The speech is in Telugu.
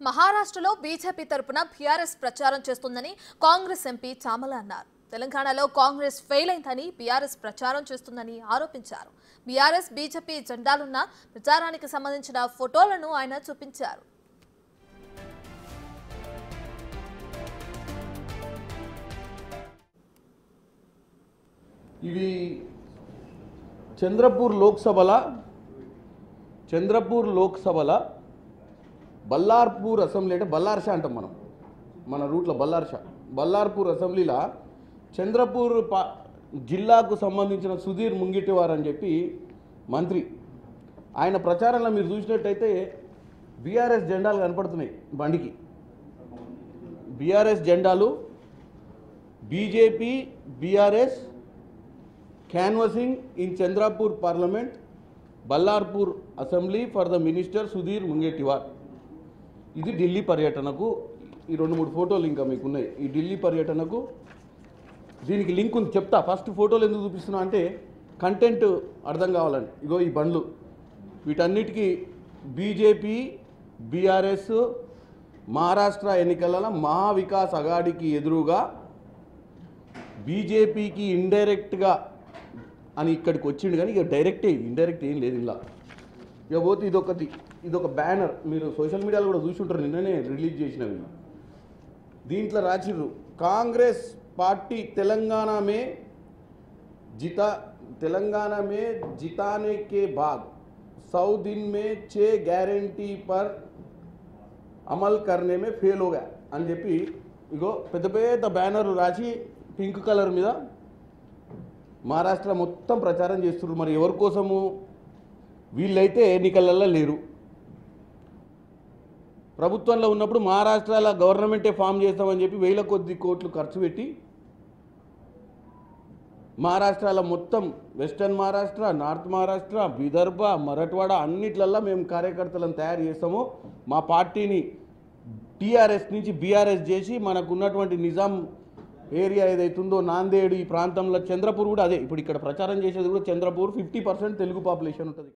మహారాష్ట్రలో బీజేపీ తరపున బీఆర్ఎస్ ప్రచారం చేస్తుందని కాంగ్రెస్ ఎంపీ చామల అన్నారు. తెలంగాణలో కాంగ్రెస్ ఫెయిల్ అయిందని బీఆర్ఎస్ ప్రచారం చేస్తుందని ఆరోపించారు. బీఆర్ఎస్ బీజేపీ జెండాలున్న ప్రచారానికి సంబంధించిన ఫోటోలను ఆయన చూపించారు. ఇవి చంద్రపూర్ లోక్సభల బల్లార్పూర్ అసెంబ్లీ అంటే బల్లార్షా అంటాం మన రూట్లో బల్లార్పూర్ అసెంబ్లీలో చంద్రపూర్ జిల్లాకు సంబంధించిన సుధీర్ ముంగిటివార్ అని చెప్పి మంత్రి ఆయన ప్రచారంలో మీరు చూసినట్టయితే బీఆర్ఎస్ జెండాలు కనపడుతున్నాయి. బండికి బీఆర్ఎస్ జెండాలు, BJP BRS canvassing in Chandrapur Parliament, Ballarpur Assembly for the Minister Sudhir Mungetiwar. ఇది ఢిల్లీ పర్యటనకు ఈ 2-3 ఫోటోలు ఇంకా మీకు ఉన్నాయి. ఈ ఢిల్లీ పర్యటనకు దీనికి లింక్ ఉంది, చెప్తా. ఫస్ట్ ఫోటోలు ఎందుకు చూపిస్తున్నా అంటే కంటెంట్ అర్థం కావాలండి. ఇగో ఈ బండ్లు, వీటన్నిటికీ బీజేపీ బీఆర్ఎస్ మహారాష్ట్ర ఎన్నికలలో మహావికాస్ అఘాడీకి ఎదురుగా బీజేపీకి ఇండైరెక్ట్గా అని ఇక్కడికి వచ్చిండు. కానీ ఇక డైరెక్టే, ఇండైరెక్ట్ ఏం లేదు ఇలా. ఇక పోతే ఇదొక బ్యానర్, మీరు సోషల్ మీడియాలో కూడా చూసి ఉంటారు, నిన్ననే రిలీజ్ చేసినవి. దీంట్లో రాసిర్రు, కాంగ్రెస్ పార్టీ తెలంగాణ మే జితానే కే బాద్ 100 दिन में 6 गारंटी पर అమల్ करने में फेल हो गया అని చెప్పి ఇగో పెద్ద పెద్ద బ్యానర్ రాసి పింక్ కలర్ మీద మహారాష్ట్ర మొత్తం ప్రచారం చేస్తున్నారు. మరి ఎవరి కోసము? వీళ్ళైతే ఎన్నికలలో లేరు. ప్రభుత్వంలో ఉన్నప్పుడు మహారాష్ట్రలో గవర్నమెంటే ఫామ్ చేస్తామని చెప్పి వేల కొద్ది కోట్లు ఖర్చు పెట్టి మహారాష్ట్రలో మొత్తం వెస్టర్న్ మహారాష్ట్ర, నార్త్ మహారాష్ట్ర, విదర్భ, మరాఠవాడ అన్నిట్లల్లో మేము కార్యకర్తలను తయారు చేస్తాము. మా పార్టీని టీఆర్ఎస్ నుంచి బీఆర్ఎస్ చేసి మనకు ఉన్నటువంటి నిజాం ఏరియా ఏదైతుందో నాందేడ్ ఈ ప్రాంతంలో చంద్రపూర్ కూడా అదే. ఇప్పుడు ఇక్కడ ప్రచారం చేసేది కూడా చంద్రపూర్ 50% తెలుగు పాపులేషన్ ఉంటుంది.